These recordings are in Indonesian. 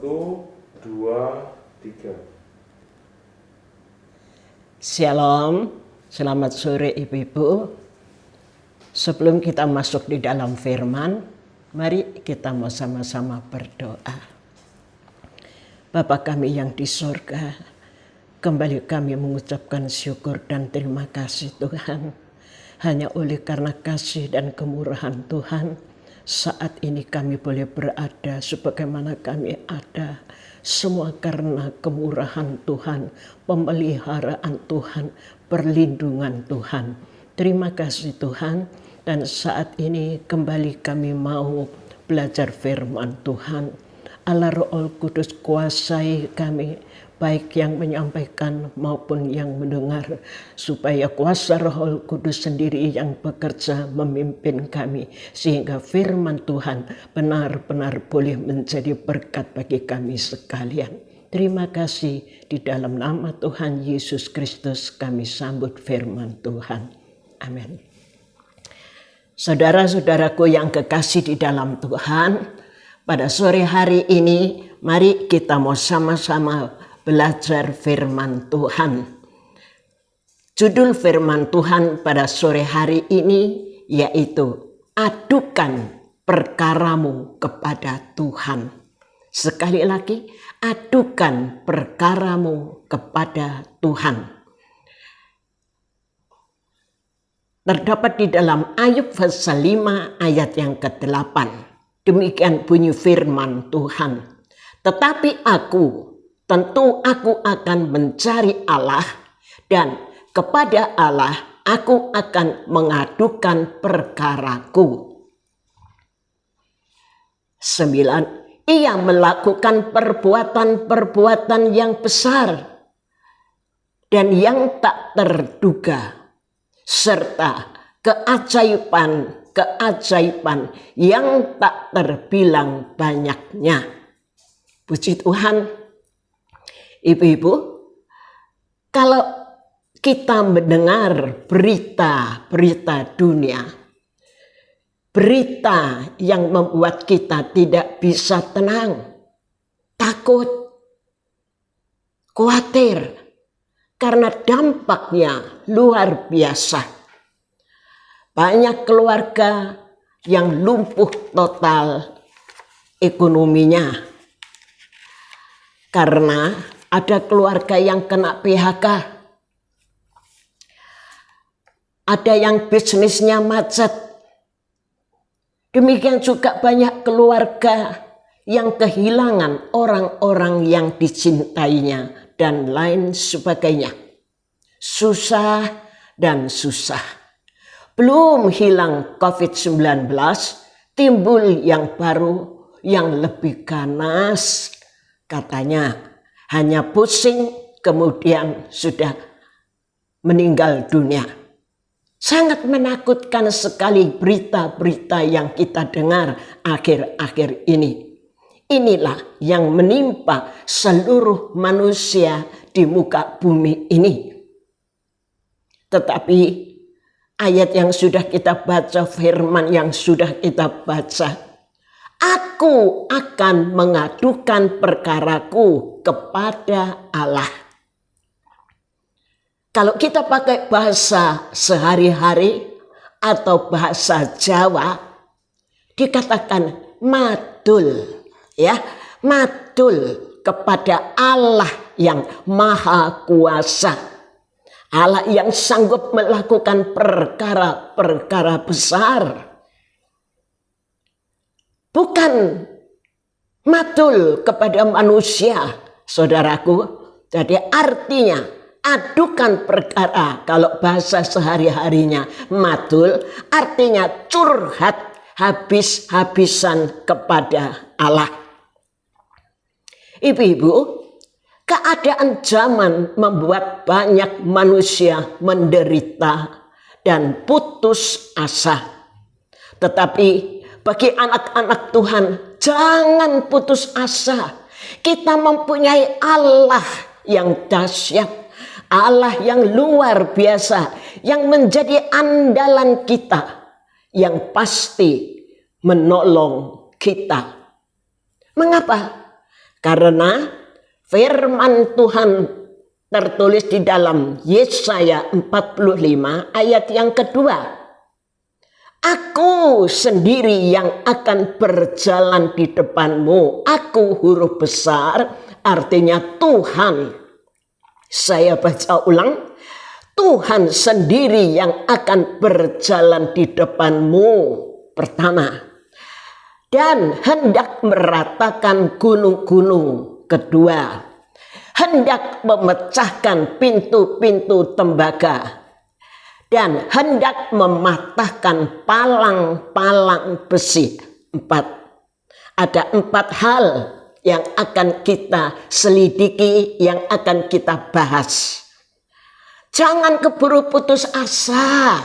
1, 2, 3. Shalom, selamat sore Ibu-Ibu. Sebelum kita masuk di dalam firman, mari kita mau sama-sama berdoa. Bapa kami yang di sorga, kembali kami mengucapkan syukur dan terima kasih Tuhan. Hanya oleh karena kasih dan kemurahan Tuhan, saat ini kami boleh berada sebagaimana kami ada. Semua karena kemurahan Tuhan, pemeliharaan Tuhan, perlindungan Tuhan. Terima kasih Tuhan. Dan saat ini kembali kami mau belajar firman Tuhan. Allah Roh Kudus kuasai kami, baik yang menyampaikan maupun yang mendengar, supaya kuasa Roh Kudus sendiri yang bekerja memimpin kami, sehingga firman Tuhan benar-benar boleh menjadi berkat bagi kami sekalian. Terima kasih, di dalam nama Tuhan Yesus Kristus kami sambut firman Tuhan. Amin. Saudara-saudaraku yang kekasih di dalam Tuhan, pada sore hari ini mari kita mau sama-sama belajar firman Tuhan. Judul firman Tuhan pada sore hari ini yaitu adukan perkaramu kepada Tuhan. Sekali lagi, adukan perkaramu kepada Tuhan. Terdapat di dalam Ayub pasal 5 ayat yang ke-8. Demikian bunyi firman Tuhan. Tetapi tentu aku akan mencari Allah, dan kepada Allah aku akan mengadukan perkaraku. 9. Ia melakukan perbuatan-perbuatan yang besar dan yang tak terduga, serta keajaiban yang tak terbilang banyaknya. Puji Tuhan. Ibu-ibu, kalau kita mendengar berita dunia, berita yang membuat kita tidak bisa tenang, takut, khawatir, karena dampaknya luar biasa. Banyak keluarga yang lumpuh total ekonominya. Karena ada keluarga yang kena PHK. Ada yang bisnisnya macet. Demikian juga banyak keluarga yang kehilangan orang-orang yang dicintainya dan lain sebagainya. Susah dan susah. Belum hilang COVID-19, timbul yang baru yang lebih ganas. Katanya hanya pusing kemudian sudah meninggal dunia. Sangat menakutkan sekali berita-berita yang kita dengar akhir-akhir ini. Inilah yang menimpa seluruh manusia di muka bumi ini. Tetapi ayat yang sudah kita baca, firman yang sudah kita baca, aku akan mengadukan perkaraku kepada Allah. Kalau kita pakai bahasa sehari-hari atau bahasa Jawa, dikatakan madul. Ya, madul kepada Allah yang maha kuasa. Allah yang sanggup melakukan perkara-perkara besar. Bukan madul kepada manusia, saudaraku. Jadi artinya adukan perkara, kalau bahasa sehari-harinya madul, artinya curhat habis-habisan kepada Allah. Ibu-ibu, keadaan zaman membuat banyak manusia menderita dan putus asa. Tetapi bagi anak-anak Tuhan, jangan putus asa. Kita mempunyai Allah yang dahsyat, Allah yang luar biasa, yang menjadi andalan kita, yang pasti menolong kita. Mengapa? Karena firman Tuhan tertulis di dalam Yesaya 45 ayat yang kedua. Aku sendiri yang akan berjalan di depanmu. Aku huruf besar, artinya Tuhan. Saya baca ulang. Tuhan sendiri yang akan berjalan di depanmu. Pertama. Dan hendak meratakan gunung-gunung. Kedua. Hendak memecahkan pintu-pintu tembaga. Dan hendak mematahkan palang-palang besi. 4. Ada 4 hal yang akan kita selidiki, yang akan kita bahas. Jangan keburu putus asa.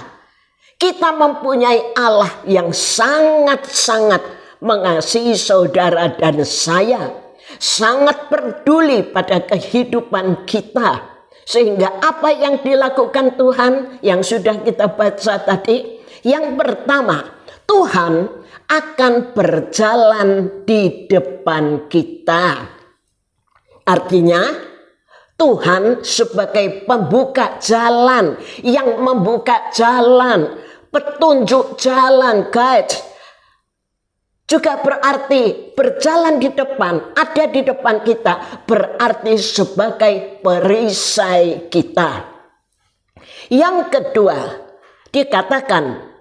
Kita mempunyai Allah yang sangat-sangat mengasihi saudara dan saya. Sangat peduli pada kehidupan kita. Sehingga apa yang dilakukan Tuhan yang sudah kita baca tadi. Yang pertama, Tuhan akan berjalan di depan kita. Artinya Tuhan sebagai pembuka jalan, yang membuka jalan, petunjuk jalan, guide. Juga berarti berjalan di depan, ada di depan kita, berarti sebagai perisai kita. Yang kedua, dikatakan,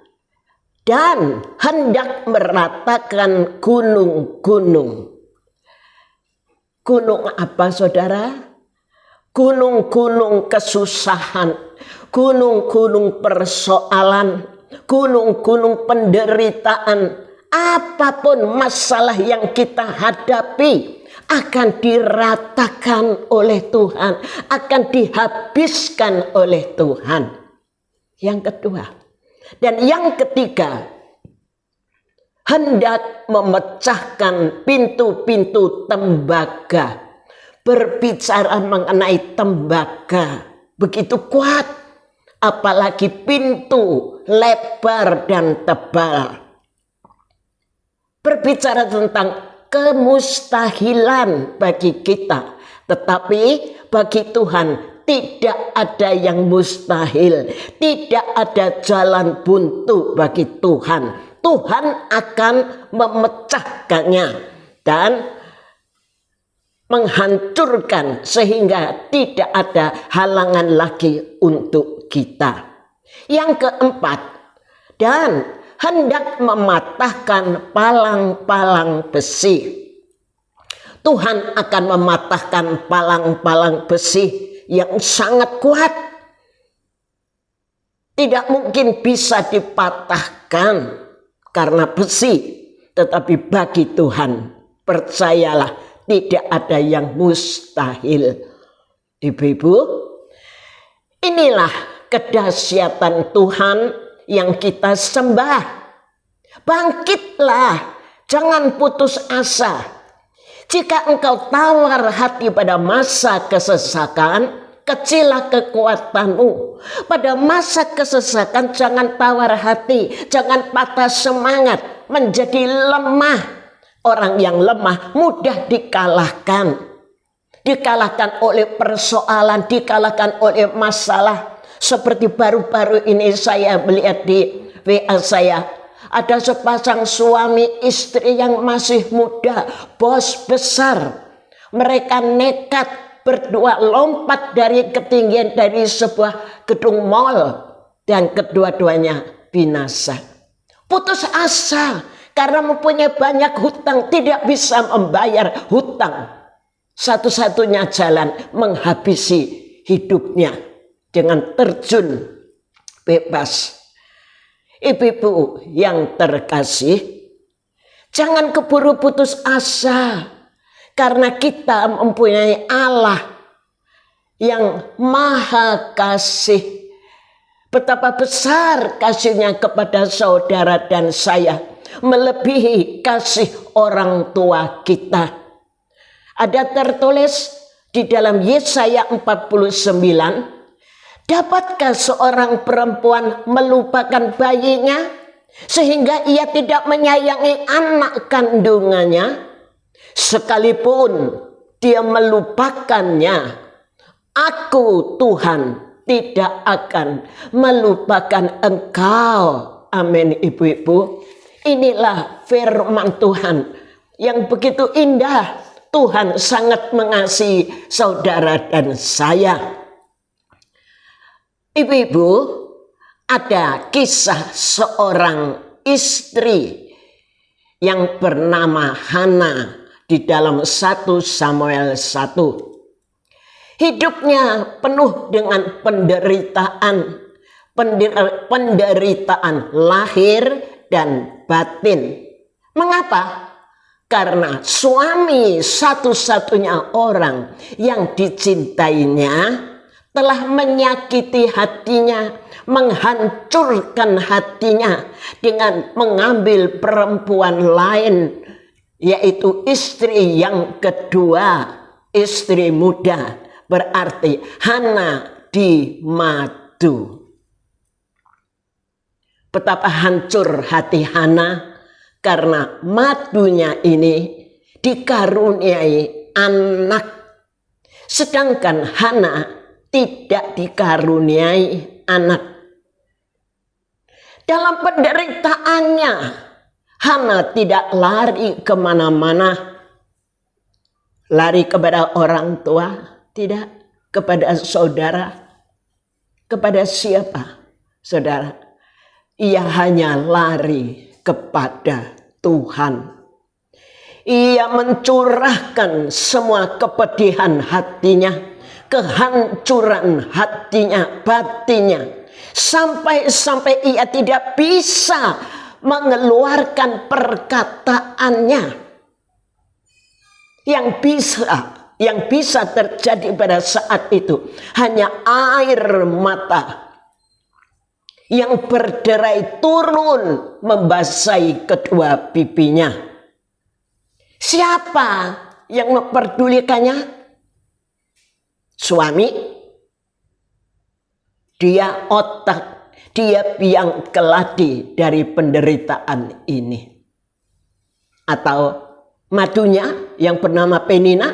dan hendak meratakan gunung-gunung. Gunung apa saudara? Gunung-gunung kesusahan, gunung-gunung persoalan, gunung-gunung penderitaan. Apapun masalah yang kita hadapi akan diratakan oleh Tuhan, akan dihabiskan oleh Tuhan. Yang kedua. Dan yang ketiga, hendak memecahkan pintu-pintu tembaga. Berbicara mengenai tembaga begitu kuat, apalagi pintu lebar dan tebal. Berbicara tentang kemustahilan bagi kita. Tetapi bagi Tuhan tidak ada yang mustahil. Tidak ada jalan buntu bagi Tuhan. Tuhan akan memecahkannya dan menghancurkan sehingga tidak ada halangan lagi untuk kita. Yang keempat, dan hendak mematahkan palang-palang besi. Tuhan akan mematahkan palang-palang besi yang sangat kuat. Tidak mungkin bisa dipatahkan karena besi. Tetapi bagi Tuhan, percayalah, tidak ada yang mustahil. Ibu-ibu, inilah kedahsyatan Tuhan yang kita sembah. Bangkitlah, jangan putus asa. Jika engkau tawar hati pada masa kesesakan, kecillah kekuatanmu. Pada masa kesesakan jangan tawar hati, jangan patah semangat, menjadi lemah. Orang yang lemah mudah dikalahkan. Dikalahkan oleh persoalan, dikalahkan oleh masalah. Seperti baru-baru ini saya melihat di WA saya, ada sepasang suami istri yang masih muda, bos besar. Mereka nekat berdua lompat dari ketinggian dari sebuah gedung mall dan kedua-duanya binasa. Putus asa karena mempunyai banyak hutang, tidak bisa membayar hutang. Satu-satunya jalan menghabisi hidupnya dengan terjun bebas. Ibu-ibu yang terkasih, jangan keburu putus asa. Karena kita mempunyai Allah yang maha kasih. Betapa besar kasihnya kepada saudara dan saya. Melebihi kasih orang tua kita. Ada tertulis di dalam Yesaya 49. Dapatkah seorang perempuan melupakan bayinya sehingga ia tidak menyayangi anak kandungannya? Sekalipun dia melupakannya, aku Tuhan tidak akan melupakan engkau. Amin, ibu-ibu. Inilah firman Tuhan yang begitu indah. Tuhan sangat mengasihi saudara dan saya. Ibu-ibu, ada kisah seorang istri yang bernama Hana di dalam 1 Samuel 1. Hidupnya penuh dengan penderitaan lahir dan batin. Mengapa? Karena suami satu-satunya orang yang dicintainya telah menyakiti hatinya, menghancurkan hatinya dengan mengambil perempuan lain, yaitu istri yang kedua, istri muda. Berarti Hana di madu. Betapa hancur hati Hana karena madunya ini dikaruniai anak. Sedangkan Hana tidak dikaruniai anak. Dalam penderitaannya, Hana tidak lari kemana-mana. Lari kepada orang tua, tidak, kepada saudara. Kepada siapa, saudara? Ia hanya lari kepada Tuhan. Ia mencurahkan semua kepedihan hatinya, kehancuran hatinya, batinnya, sampai ia tidak bisa mengeluarkan perkataannya. Yang bisa terjadi pada saat itu hanya air mata yang berderai turun membasahi kedua pipinya. Siapa yang memperdulikannya? Suami. Dia otak, dia biang keladi dari penderitaan ini. Atau madunya yang bernama Penina,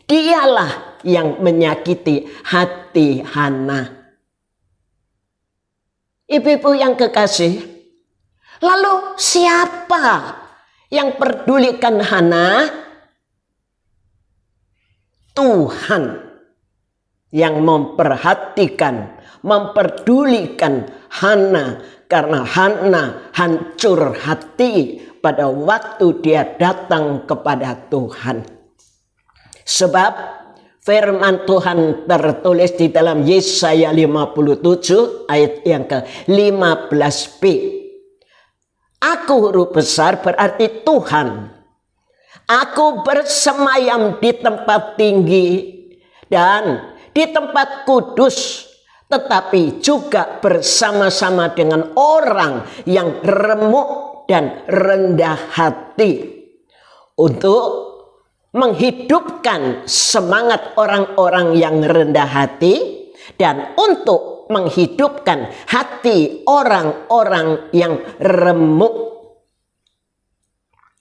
dialah yang menyakiti hati Hana. Ibu-ibu yang kekasih, lalu siapa yang pedulikan Hana? Tuhan yang memperhatikan, memperdulikan Hana, karena Hana hancur hati pada waktu dia datang kepada Tuhan. Sebab firman Tuhan tertulis di dalam Yesaya 57 ayat yang ke-15b. Aku huruf besar berarti Tuhan. Aku bersemayam di tempat tinggi dan di tempat kudus, tetapi juga bersama-sama dengan orang yang remuk dan rendah hati, untuk menghidupkan semangat orang-orang yang rendah hati dan untuk menghidupkan hati orang-orang yang remuk.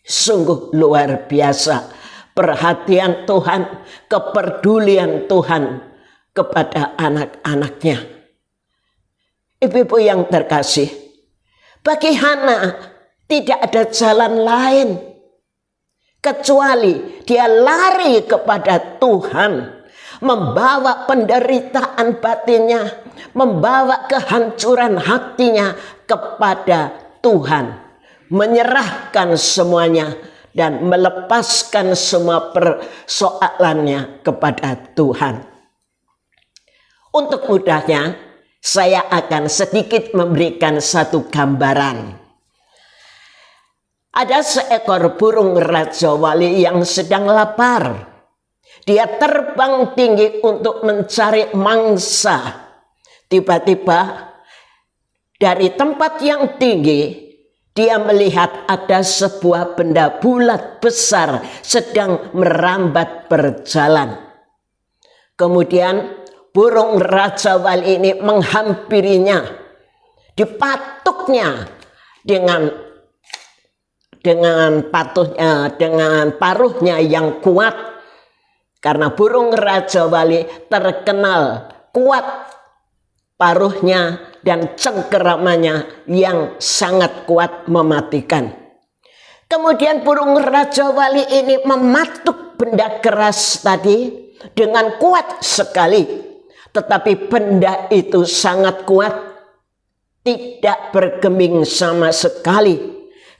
Sungguh luar biasa perhatian Tuhan, kepedulian Tuhan kepada anak-anaknya. Ibu-ibu yang terkasih, bagi Hana tidak ada jalan lain kecuali dia lari kepada Tuhan, membawa penderitaan batinnya, membawa kehancuran hatinya kepada Tuhan, menyerahkan semuanya dan melepaskan semua persoalannya kepada Tuhan. Untuk mudahnya, saya akan sedikit memberikan satu gambaran. Ada seekor burung Raja Wali yang sedang lapar. Dia terbang tinggi untuk mencari mangsa. Tiba-tiba dari tempat yang tinggi, dia melihat ada sebuah benda bulat besar sedang merambat berjalan. Kemudian burung Raja Wali ini menghampirinya, dipatuknya dengan dengan patuhnya, dengan paruhnya yang kuat. Karena burung Raja Wali terkenal kuat paruhnya dan cengkeramannya yang sangat kuat mematikan. Kemudian burung Raja Wali ini mematuk benda keras tadi dengan kuat sekali. Tetapi benda itu sangat kuat, tidak bergeming sama sekali.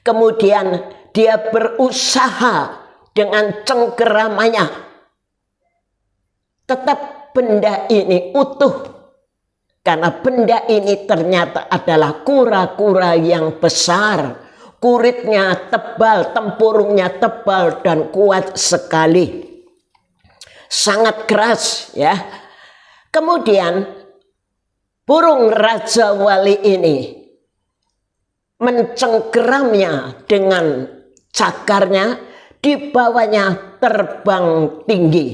Kemudian dia berusaha dengan cengkeramannya. Tetap benda ini utuh. Karena benda ini ternyata adalah kura-kura yang besar. Kuritnya tebal, tempurungnya tebal dan kuat sekali. Sangat keras ya. Kemudian burung Raja Wali ini mencengkeramnya dengan cakarnya, dibawanya terbang tinggi.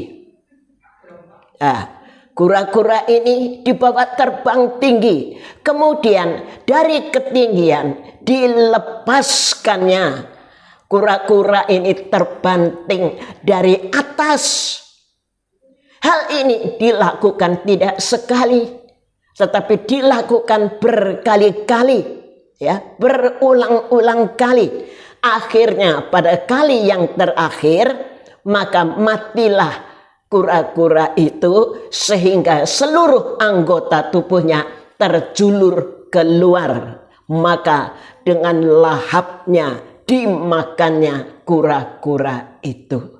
Kura-kura ini dibawa terbang tinggi. Kemudian dari ketinggian dilepaskannya. Kura-kura ini terbanting dari atas. Hal ini dilakukan tidak sekali, tetapi dilakukan berkali-kali, ya, berulang-ulang kali. Akhirnya pada kali yang terakhir maka matilah kura-kura itu sehingga seluruh anggota tubuhnya terjulur keluar. Maka dengan lahapnya dimakannya kura-kura itu.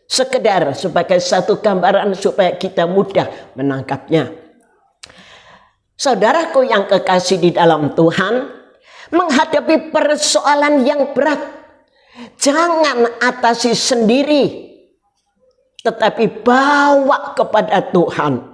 Sekedar sebagai satu gambaran supaya kita mudah menangkapnya. Saudaraku yang kekasih di dalam Tuhan, menghadapi persoalan yang berat, jangan atasi sendiri, tetapi bawa kepada Tuhan.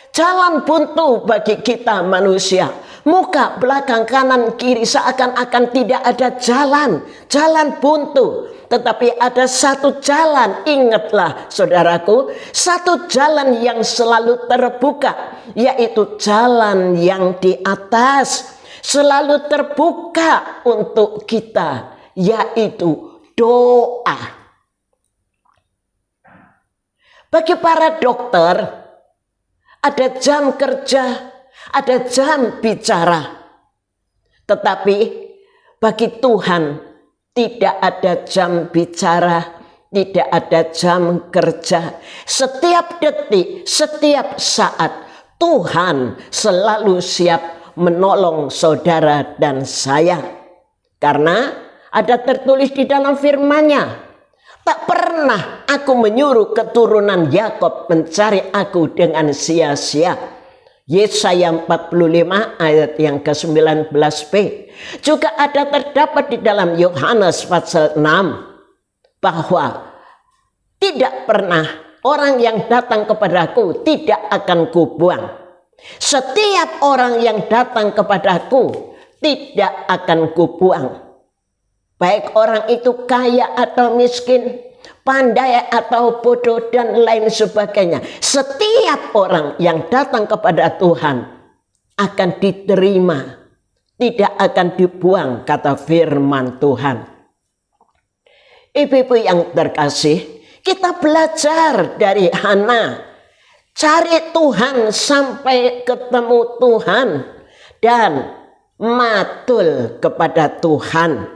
Jalan buntu bagi kita manusia. Muka, belakang, kanan, kiri seakan-akan tidak ada jalan. Jalan buntu. Tetapi ada satu jalan, ingatlah saudaraku, satu jalan yang selalu terbuka, yaitu jalan yang di atas. Selalu terbuka untuk kita, yaitu doa. Bagi para dokter, ada jam kerja, ada jam bicara. Tetapi bagi Tuhan tidak ada jam bicara, tidak ada jam kerja. Setiap detik, setiap saat Tuhan selalu siap menolong saudara dan saya. Karena ada tertulis di dalam firman-Nya, tak pernah aku menyuruh keturunan Yakub mencari aku dengan sia-sia. Yesaya 45 ayat yang ke-19b. Juga ada terdapat di dalam Yohanes pasal 6 bahwa tidak pernah orang yang datang kepadaku tidak akan kubuang. Setiap orang yang datang kepadaku tidak akan kubuang. Baik orang itu kaya atau miskin, pandai atau bodoh dan lain sebagainya. Setiap orang yang datang kepada Tuhan akan diterima, tidak akan dibuang, kata firman Tuhan. Ibu-ibu yang terkasih, kita belajar dari Hana. Cari Tuhan sampai ketemu Tuhan dan matul kepada Tuhan.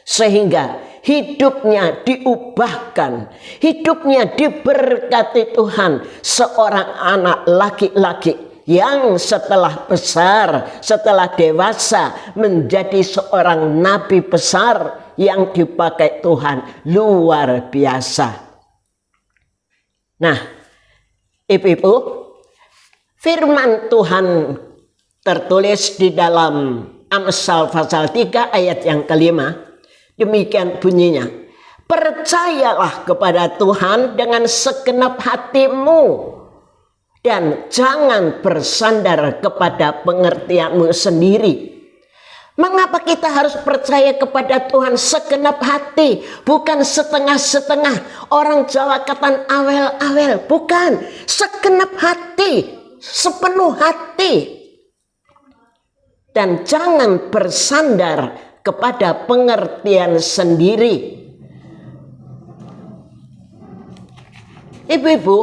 Sehingga hidupnya diubahkan, hidupnya diberkati Tuhan. Seorang anak laki-laki yang setelah besar, setelah dewasa menjadi seorang nabi besar yang dipakai Tuhan luar biasa. Nah, ibu-ibu, firman Tuhan tertulis di dalam Amsal pasal 3 ayat yang ke-5. Demikian bunyinya, percayalah kepada Tuhan dengan segenap hatimu dan jangan bersandar kepada pengertianmu sendiri. Mengapa kita harus percaya kepada Tuhan segenap hati, bukan setengah-setengah? Orang Jawa katan awel-awel, bukan, segenap hati, sepenuh hati. Dan jangan bersandar kepada pengertian sendiri. Ibu-ibu,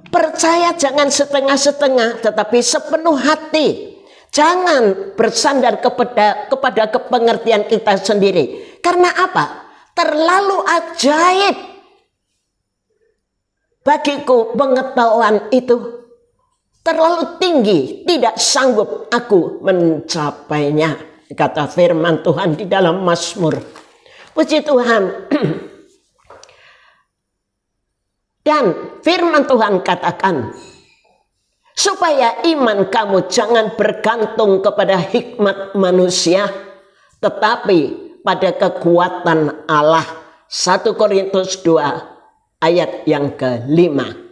percaya jangan setengah-setengah, tetapi sepenuh hati. Jangan bersandar kepada kepengertian kita sendiri. Karena apa? Terlalu ajaib bagiku pengetahuan itu. Terlalu tinggi, tidak sanggup aku mencapainya. Kata firman Tuhan di dalam Mazmur. Puji Tuhan. Dan firman Tuhan katakan, supaya iman kamu jangan bergantung kepada hikmat manusia, tetapi pada kekuatan Allah. 1 Korintus 2 ayat yang ke-5.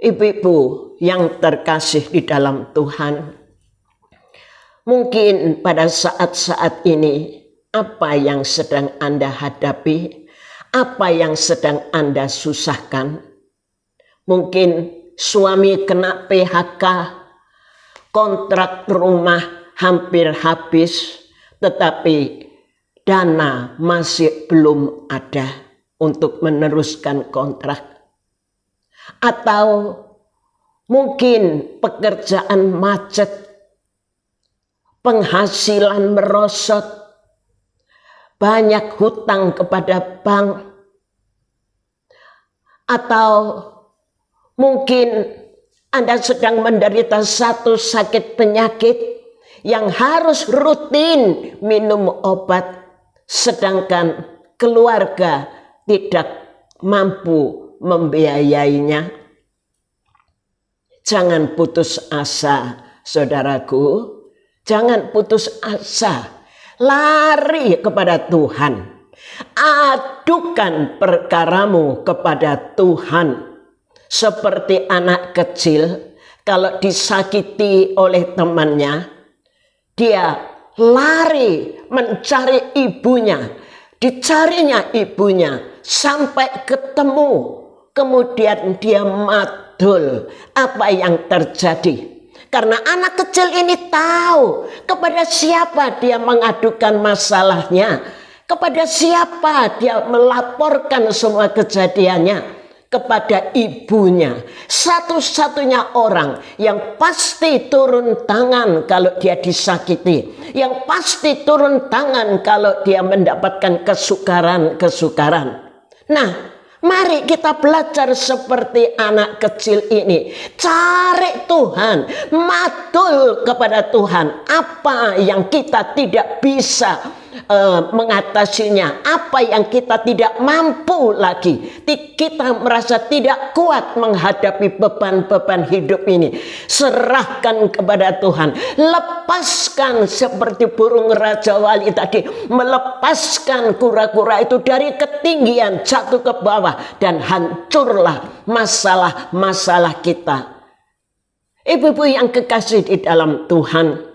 Ibu-ibu yang terkasih di dalam Tuhan, mungkin pada saat-saat ini apa yang sedang Anda hadapi, apa yang sedang Anda susahkan? Mungkin suami kena PHK, kontrak rumah hampir habis, tetapi dana masih belum ada untuk meneruskan kontrak. Atau mungkin pekerjaan macet, penghasilan merosot, banyak hutang kepada bank, atau mungkin Anda sedang menderita satu sakit penyakit yang harus rutin minum obat, sedangkan keluarga tidak mampu membiayainya. Jangan putus asa, saudaraku. Jangan putus asa. Lari kepada Tuhan. Adukan perkaramu kepada Tuhan. Seperti anak kecil, kalau disakiti oleh temannya, dia lari mencari ibunya. Dicarinya ibunya sampai ketemu. Kemudian dia madul apa yang terjadi. Karena anak kecil ini tahu kepada siapa dia mengadukan masalahnya. Kepada siapa dia melaporkan semua kejadiannya. Kepada ibunya. Satu-satunya orang yang pasti turun tangan kalau dia disakiti. Yang pasti turun tangan kalau dia mendapatkan kesukaran-kesukaran. Nah, mari kita belajar seperti anak kecil ini. Cari Tuhan, madul kepada Tuhan. Apa yang kita tidak bisa mengatasinya, apa yang kita tidak mampu lagi, kita merasa tidak kuat menghadapi beban-beban hidup ini, serahkan kepada Tuhan. Lepaskan seperti burung Raja Wali tadi, melepaskan kura-kura itu dari ketinggian jatuh ke bawah, dan hancurlah masalah-masalah kita. Ibu-ibu yang kekasih di dalam Tuhan,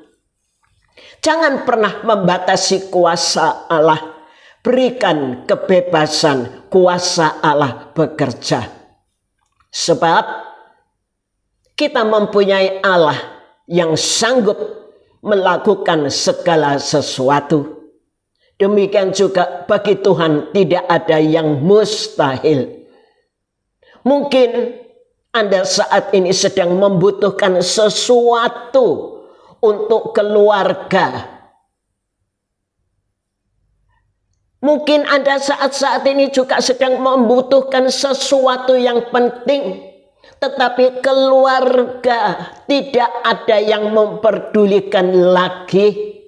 jangan pernah membatasi kuasa Allah. Berikan kebebasan kuasa Allah bekerja. Sebab kita mempunyai Allah yang sanggup melakukan segala sesuatu. Demikian juga bagi Tuhan tidak ada yang mustahil. Mungkin Anda saat ini sedang membutuhkan sesuatu untuk keluarga. Mungkin Anda saat-saat ini juga sedang membutuhkan sesuatu yang penting. Tetapi keluarga tidak ada yang memperdulikan lagi.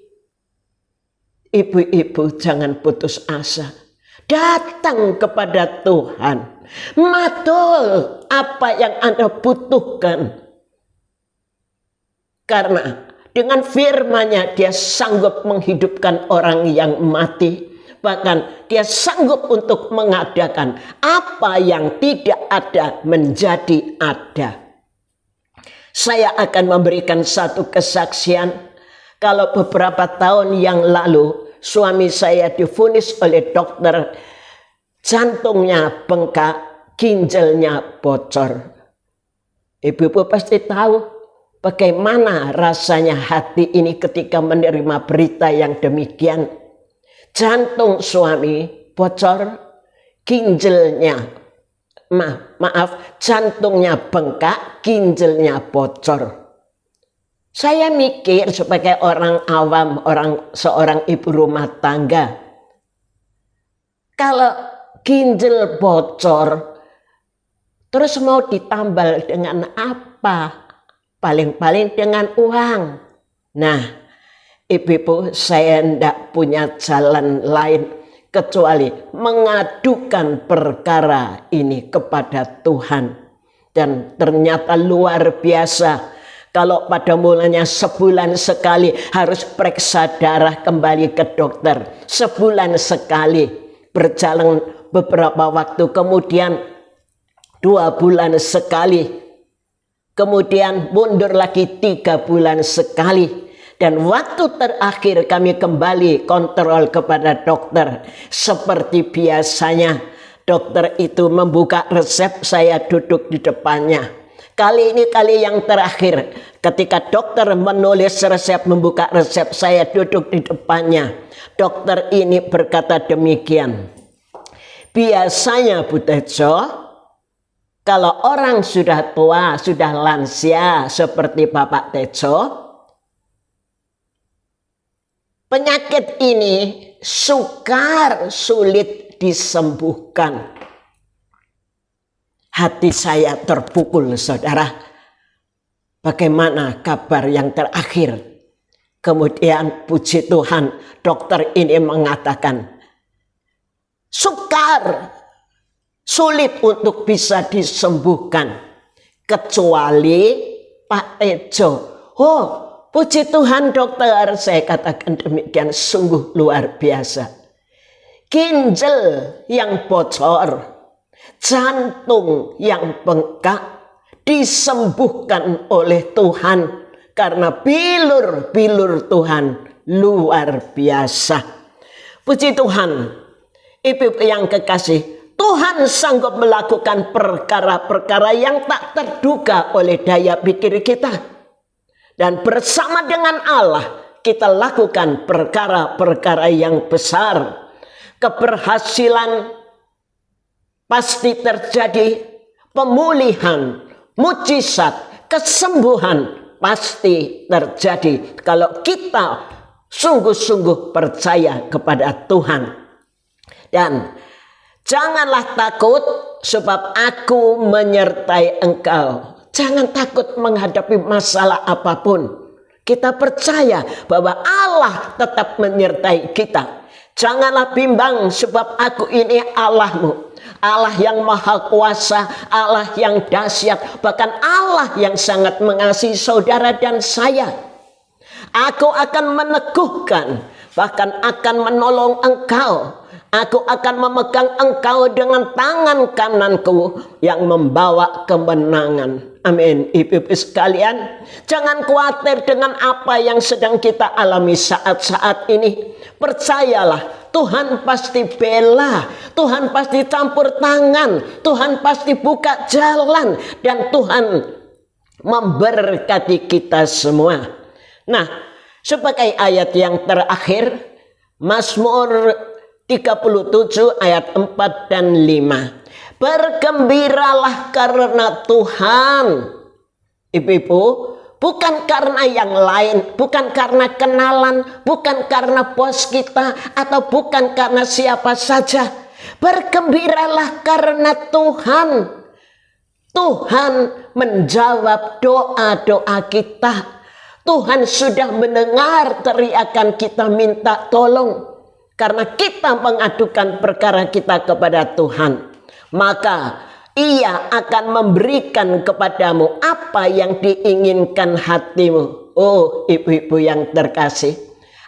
Ibu-ibu jangan putus asa. Datang kepada Tuhan. Madul apa yang Anda butuhkan. Karena dengan firman-Nya dia sanggup menghidupkan orang yang mati. Bahkan dia sanggup untuk mengadakan apa yang tidak ada menjadi ada. Saya akan memberikan satu kesaksian. Kalau beberapa tahun yang lalu suami saya divonis oleh dokter, jantungnya bengkak, ginjalnya bocor. Ibu-ibu pasti tahu Bagaimana rasanya hati ini ketika menerima berita yang demikian? Jantung suami bocor, ginjalnya jantungnya bengkak, ginjalnya bocor. Saya mikir sebagai orang awam, seorang ibu rumah tangga, kalau ginjal bocor, terus mau ditambal dengan apa? Paling-paling dengan uang. Nah, ibu-ibu, saya tidak punya jalan lain kecuali mengadukan perkara ini kepada Tuhan. Dan ternyata luar biasa. Kalau pada mulanya sebulan sekali harus periksa darah kembali ke dokter. Sebulan sekali. Berjalan beberapa waktu kemudian 2 bulan sekali. Kemudian mundur lagi 3 bulan sekali. Dan waktu terakhir kami kembali kontrol kepada dokter. Seperti biasanya dokter itu membuka resep, saya duduk di depannya. Kali ini kali yang terakhir ketika dokter menulis resep, membuka resep, saya duduk di depannya. Dokter ini berkata demikian. Biasanya Bu Tejo, kalau orang sudah tua, sudah lansia seperti Bapak Tejo, penyakit ini sukar, sulit disembuhkan. Hati saya terpukul, saudara. Bagaimana kabar yang terakhir? Kemudian puji Tuhan, dokter ini mengatakan, sukar, sulit untuk bisa disembuhkan. Kecuali Pak Tejo. Oh, puji Tuhan dokter, saya katakan demikian, sungguh luar biasa. Ginjal yang bocor, jantung yang bengkak disembuhkan oleh Tuhan karena bilur-bilur Tuhan luar biasa. Puji Tuhan, ibu yang kekasih, Tuhan sanggup melakukan perkara-perkara yang tak terduga oleh daya pikir kita. Dan bersama dengan Allah kita lakukan perkara-perkara yang besar. Keberhasilan pasti terjadi, pemulihan, mujizat, kesembuhan pasti terjadi kalau kita sungguh-sungguh percaya kepada Tuhan. Dan janganlah takut sebab aku menyertai engkau. Jangan takut menghadapi masalah apapun. Kita percaya bahwa Allah tetap menyertai kita. Janganlah bimbang sebab aku ini Allahmu. Allah yang maha kuasa, Allah yang dahsyat, bahkan Allah yang sangat mengasihi saudara dan saya. Aku akan meneguhkan, bahkan akan menolong engkau. Aku akan memegang engkau dengan tangan kananku yang membawa kemenangan. Amin. Ibu-ibu sekalian, jangan khawatir dengan apa yang sedang kita alami saat-saat ini. Percayalah, Tuhan pasti bela, Tuhan pasti campur tangan, Tuhan pasti buka jalan, dan Tuhan memberkati kita semua. Nah, sebagai ayat yang terakhir, Mazmur 37 ayat 4 dan 5. Bergembiralah karena Tuhan. Ibu-ibu, bukan karena yang lain, bukan karena kenalan, bukan karena bos kita, atau bukan karena siapa saja. Bergembiralah karena Tuhan. Tuhan menjawab doa-doa kita. Tuhan sudah mendengar teriakan kita minta tolong. Karena kita mengadukan perkara kita kepada Tuhan, maka Ia akan memberikan kepadamu apa yang diinginkan hatimu. Oh, ibu-ibu yang terkasih,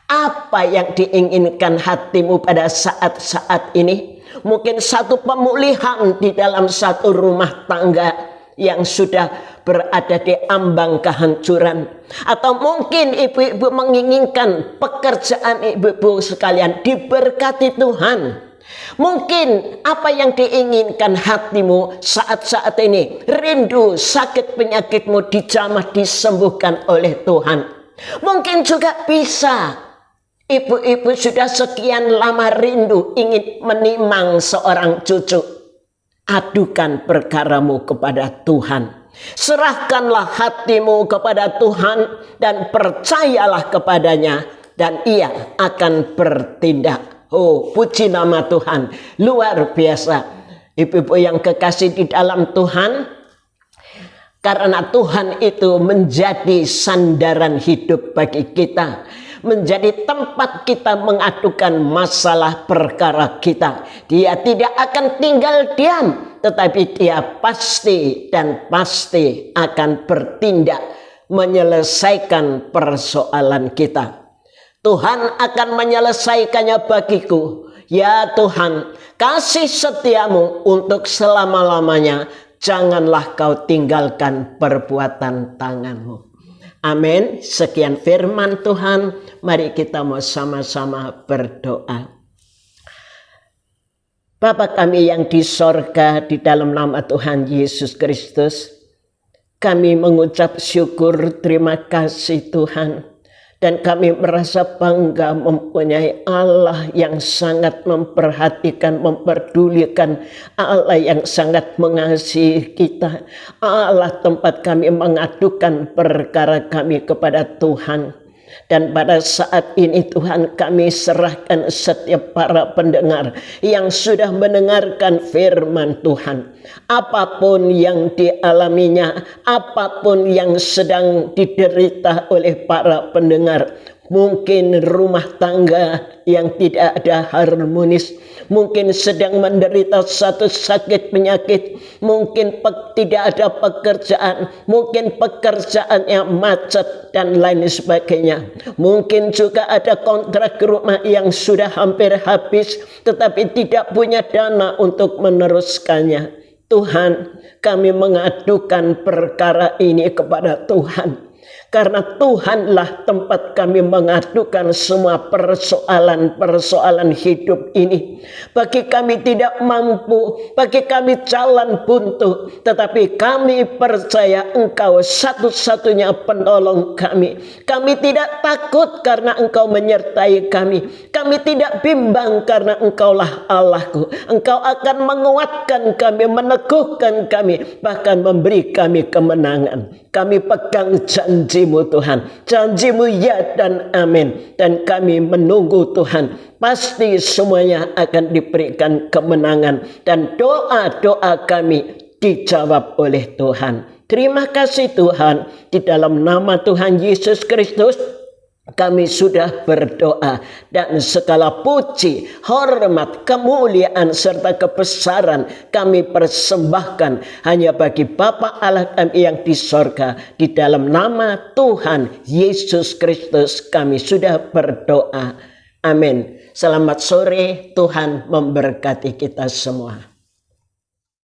apa yang diinginkan hatimu pada saat-saat ini? Mungkin satu pemulihan di dalam satu rumah tangga yang sudah berada di ambang kehancuran. Atau mungkin ibu-ibu menginginkan pekerjaan ibu-ibu sekalian diberkati Tuhan. Mungkin apa yang diinginkan hatimu saat-saat ini, rindu sakit penyakitmu dijamah disembuhkan oleh Tuhan. Mungkin juga bisa ibu-ibu sudah sekian lama rindu ingin menimang seorang cucu. Adukan perkaramu kepada Tuhan. Serahkanlah hatimu kepada Tuhan dan percayalah kepadanya dan Ia akan bertindak. Oh, puji nama Tuhan, luar biasa. Ibu-ibu yang kekasih di dalam Tuhan, karena Tuhan itu menjadi sandaran hidup bagi kita, menjadi tempat kita mengadukan masalah perkara kita. Dia tidak akan tinggal diam, tetapi Dia pasti dan pasti akan bertindak menyelesaikan persoalan kita. Tuhan akan menyelesaikannya bagiku. Ya Tuhan, kasih setiamu untuk selama-lamanya. Janganlah kau tinggalkan perbuatan tanganmu. Amin. Sekian firman Tuhan. Mari kita mau sama-sama berdoa. Bapa kami yang di sorga, di dalam nama Tuhan Yesus Kristus, kami mengucap syukur, terima kasih Tuhan. Dan kami merasa bangga mempunyai Allah yang sangat memperhatikan, memperdulikan, Allah yang sangat mengasihi kita. Allah tempat kami mengadukan perkara kami kepada Tuhan. Dan pada saat ini Tuhan, kami serahkan setiap para pendengar yang sudah mendengarkan firman Tuhan. Apapun yang dialaminya, apapun yang sedang diderita oleh para pendengar, mungkin rumah tangga yang tidak ada harmonis, mungkin sedang menderita satu sakit penyakit, mungkin tidak ada pekerjaan, mungkin pekerjaannya macet dan lain sebagainya. Mungkin juga ada kontrak rumah yang sudah hampir habis tetapi tidak punya dana untuk meneruskannya. Tuhan, kami mengadukan perkara ini kepada Tuhan. Karena Tuhanlah tempat kami mengadukan semua persoalan-persoalan hidup ini. Bagi kami tidak mampu, bagi kami jalan buntu, tetapi kami percaya Engkau satu-satunya penolong kami. Kami tidak takut karena Engkau menyertai kami. Kami tidak bimbang karena Engkaulah Allahku. Engkau akan menguatkan kami, meneguhkan kami, bahkan memberi kami kemenangan. Kami pegang janji-Mu Tuhan, janji-Mu ya dan amin. Dan kami menunggu Tuhan, pasti semuanya akan diberikan kemenangan. Dan doa-doa kami dijawab oleh Tuhan. Terima kasih Tuhan, di dalam nama Tuhan Yesus Kristus kami sudah berdoa, dan segala puji, hormat, kemuliaan serta kebesaran kami persembahkan hanya bagi Bapa Allah kami yang di sorga. Di dalam nama Tuhan Yesus Kristus kami sudah berdoa. Amin. Selamat sore, Tuhan memberkati kita semua.